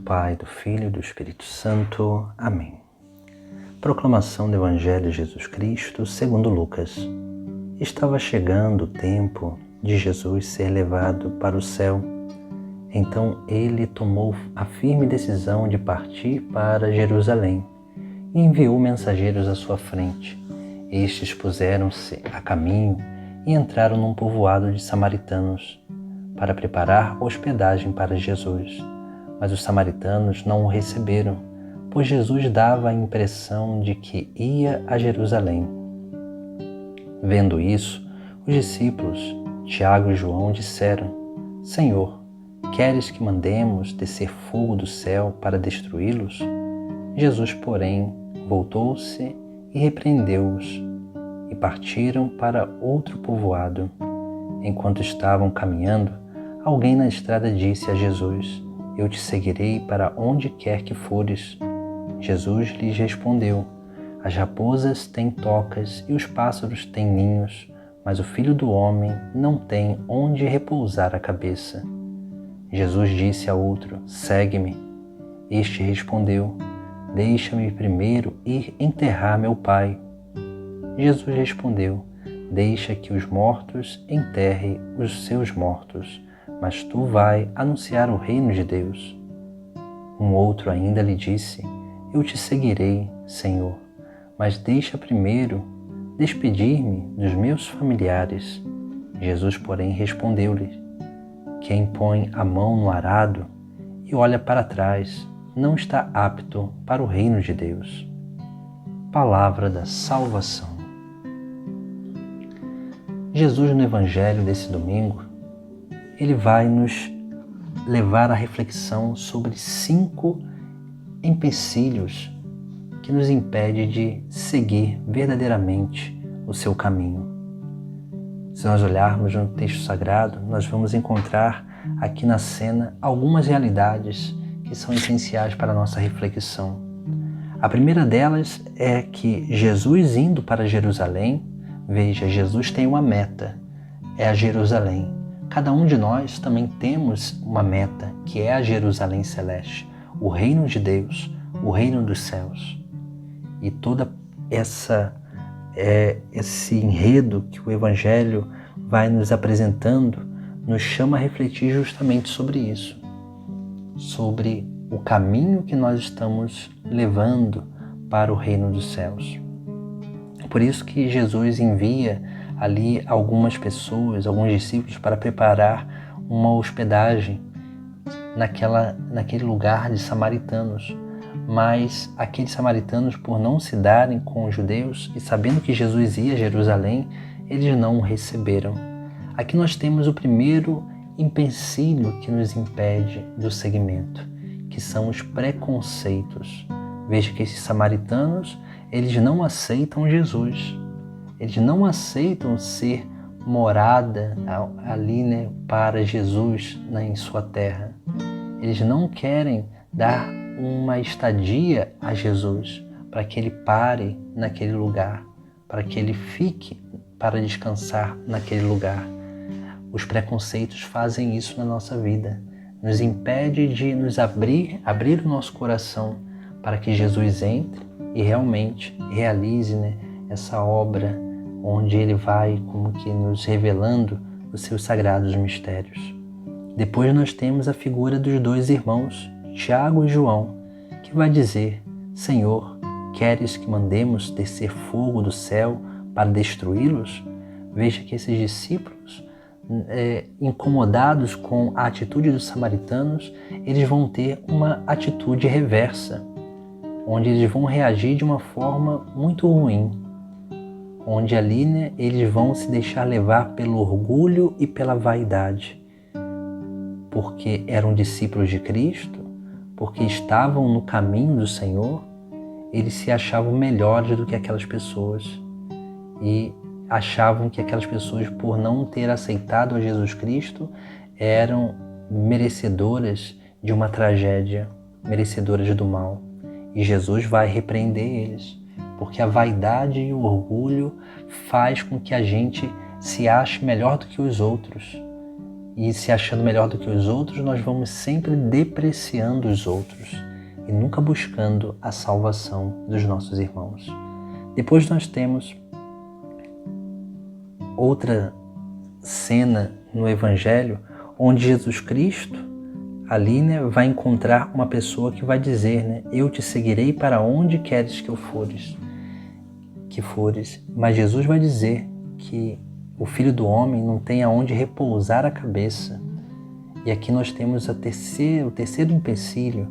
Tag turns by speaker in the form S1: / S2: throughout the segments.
S1: Pai, do Filho e do Espírito Santo. Amém. Proclamação do Evangelho de Jesus Cristo segundo Lucas. Estava chegando o tempo de Jesus ser levado para o céu. Então ele tomou a firme decisão de partir para Jerusalém e enviou mensageiros à sua frente. Estes puseram-se a caminho e entraram num povoado de samaritanos para preparar hospedagem para Jesus. Mas os samaritanos não o receberam, pois Jesus dava a impressão de que ia a Jerusalém. Vendo isso, os discípulos, Tiago e João, disseram: Senhor, queres que mandemos descer fogo do céu para destruí-los? Jesus, porém, voltou-se e repreendeu-os, e partiram para outro povoado. Enquanto estavam caminhando, alguém na estrada disse a Jesus: Eu te seguirei para onde quer que fores. Jesus lhes respondeu: As raposas têm tocas e os pássaros têm ninhos, mas o Filho do Homem não tem onde repousar a cabeça. Jesus disse a outro: Segue-me. Este respondeu: Deixa-me primeiro ir enterrar meu pai. Jesus respondeu: Deixa que os mortos enterrem os seus mortos, mas tu vai anunciar o reino de Deus. Um outro ainda lhe disse: Eu te seguirei, Senhor, mas deixa primeiro despedir-me dos meus familiares. Jesus, porém, respondeu-lhe: Quem põe a mão no arado e olha para trás não está apto para o reino de Deus. Palavra da salvação. Jesus, no Evangelho desse domingo, ele vai nos levar à reflexão sobre 5 empecilhos que nos impedem de seguir verdadeiramente o seu caminho. Se nós olharmos no texto sagrado, nós vamos encontrar aqui na cena algumas realidades que são essenciais para a nossa reflexão. A primeira delas é que Jesus indo para Jerusalém, veja, Jesus tem uma meta, é a Jerusalém. Cada um de nós também temos uma meta, que é a Jerusalém Celeste, o reino de Deus, o reino dos céus. E toda esse enredo que o Evangelho vai nos apresentando nos chama a refletir justamente sobre isso, sobre o caminho que nós estamos levando para o reino dos céus. Por isso que Jesus envia ali algumas pessoas, alguns discípulos, para preparar uma hospedagem naquele lugar de samaritanos. Mas aqueles samaritanos, por não se darem com os judeus e sabendo que Jesus ia a Jerusalém, eles não o receberam. Aqui nós temos o primeiro empecilho que nos impede do seguimento, que são os preconceitos. Veja que esses samaritanos, eles não aceitam Jesus. Eles não aceitam ser morada ali, para Jesus em sua terra. Eles não querem dar uma estadia a Jesus para que ele pare naquele lugar, para que ele fique para descansar naquele lugar. Os preconceitos fazem isso na nossa vida, nos impede de nos abrir o nosso coração para que Jesus entre e realmente realize essa obra onde ele vai como que nos revelando os seus sagrados mistérios. Depois nós temos a figura dos 2 irmãos, Tiago e João, que vai dizer: Senhor, queres que mandemos descer fogo do céu para destruí-los? Veja que esses discípulos, incomodados com a atitude dos samaritanos, eles vão ter uma atitude reversa, onde eles vão reagir de uma forma muito ruim, onde ali eles vão se deixar levar pelo orgulho e pela vaidade, porque eram discípulos de Cristo, porque estavam no caminho do Senhor, eles se achavam melhores do que aquelas pessoas e achavam que aquelas pessoas, por não ter aceitado a Jesus Cristo, eram merecedoras de uma tragédia, merecedoras do mal. E Jesus vai repreender eles, porque a vaidade e o orgulho faz com que a gente se ache melhor do que os outros. e se achando melhor do que os outros, nós vamos sempre depreciando os outros e nunca buscando a salvação dos nossos irmãos. Depois nós temos outra cena no Evangelho onde Jesus Cristo ali, vai encontrar uma pessoa que vai dizer, eu te seguirei para onde queres que fores. Mas Jesus vai dizer que o Filho do Homem não tem aonde repousar a cabeça. E aqui nós temos o terceiro empecilho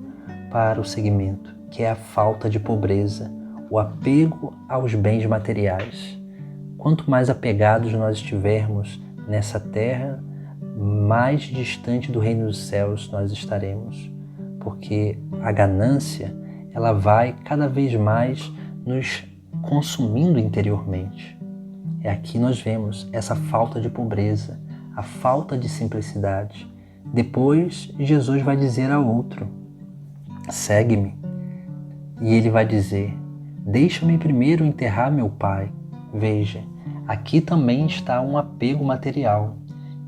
S1: para o seguimento, que é a falta de pobreza, o apego aos bens materiais. Quanto mais apegados nós estivermos nessa terra, mais distante do reino dos céus nós estaremos, porque a ganância ela vai cada vez mais nos consumindo interiormente. Aqui nós vemos essa falta de pobreza, a falta de simplicidade. Depois Jesus vai dizer a outro, segue-me. E ele vai dizer, deixa-me primeiro enterrar meu pai. Veja, aqui também está um apego material,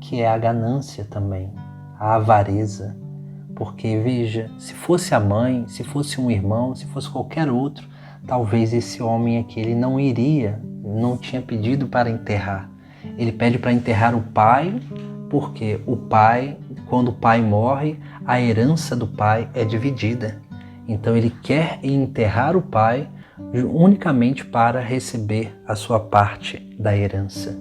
S1: que é a ganância também, a avareza. Porque veja, se fosse a mãe, se fosse um irmão, se fosse qualquer outro, talvez esse homem aqui ele não tinha pedido para enterrar. Ele pede para enterrar o pai, porque quando o pai morre, a herança do pai é dividida. Então ele quer enterrar o pai unicamente para receber a sua parte da herança.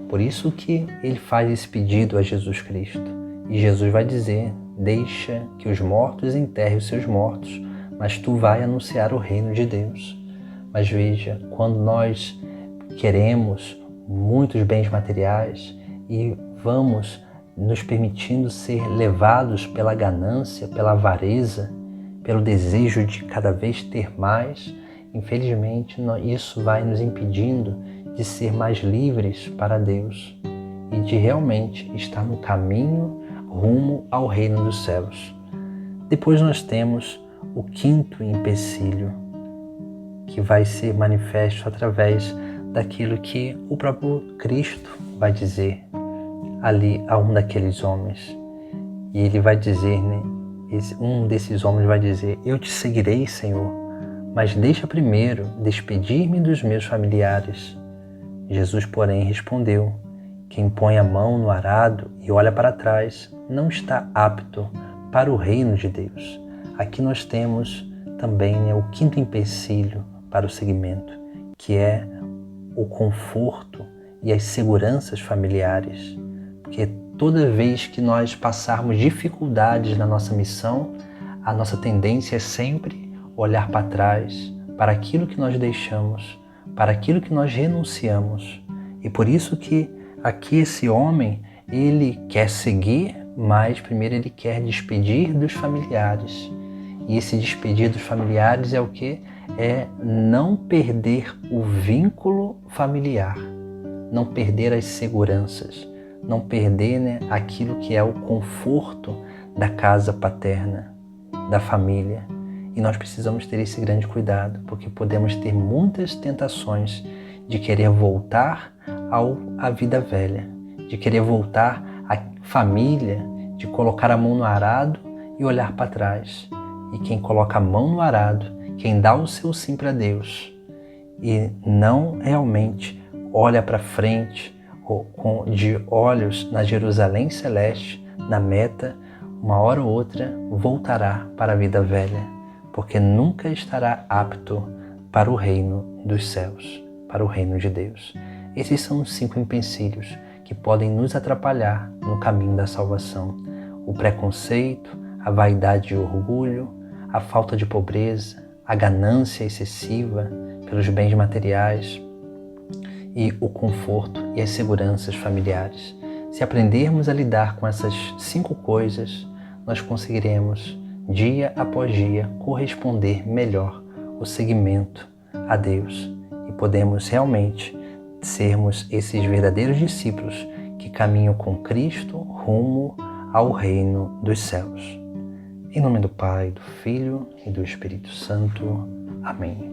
S1: Por isso que ele faz esse pedido a Jesus Cristo. E Jesus vai dizer, deixa que os mortos enterrem os seus mortos, mas tu vai anunciar o reino de Deus. Mas veja, quando nós queremos muitos bens materiais e vamos nos permitindo ser levados pela ganância, pela avareza, pelo desejo de cada vez ter mais, infelizmente isso vai nos impedindo de ser mais livres para Deus e de realmente estar no caminho rumo ao reino dos céus. Depois nós temos o quinto empecilho, que vai ser manifesto através daquilo que o próprio Cristo vai dizer ali a um daqueles homens. E ele vai dizer, um desses homens vai dizer, eu te seguirei, Senhor, mas deixa primeiro despedir-me dos meus familiares. Jesus, porém, respondeu, quem põe a mão no arado e olha para trás não está apto para o reino de Deus. Aqui nós temos também o quinto empecilho para o seguimento, que é o conforto e as seguranças familiares. Porque toda vez que nós passarmos dificuldades na nossa missão, a nossa tendência é sempre olhar para trás, para aquilo que nós deixamos, para aquilo que nós renunciamos. E por isso que aqui esse homem, ele quer seguir, mas primeiro ele quer despedir dos familiares. E esse despedir dos familiares é o quê? É não perder o vínculo familiar, não perder as seguranças, não perder aquilo que é o conforto da casa paterna, da família. E nós precisamos ter esse grande cuidado, porque podemos ter muitas tentações de querer voltar à vida velha, de querer voltar à família, de colocar a mão no arado e olhar para trás. E quem coloca a mão no arado, quem dá o seu sim para Deus e não realmente olha para frente, de olhos na Jerusalém celeste, na meta, uma hora ou outra voltará para a vida velha, porque nunca estará apto para o reino dos céus, para o reino de Deus. Esses são os 5 empecilhos que podem nos atrapalhar no caminho da salvação. O preconceito, a vaidade e o orgulho, a falta de pobreza, a ganância excessiva pelos bens materiais e o conforto e as seguranças familiares. Se aprendermos a lidar com essas 5 coisas, nós conseguiremos, dia após dia, corresponder melhor o seguimento a Deus e podemos realmente sermos esses verdadeiros discípulos que caminham com Cristo rumo ao reino dos céus. Em nome do Pai, do Filho e do Espírito Santo. Amém.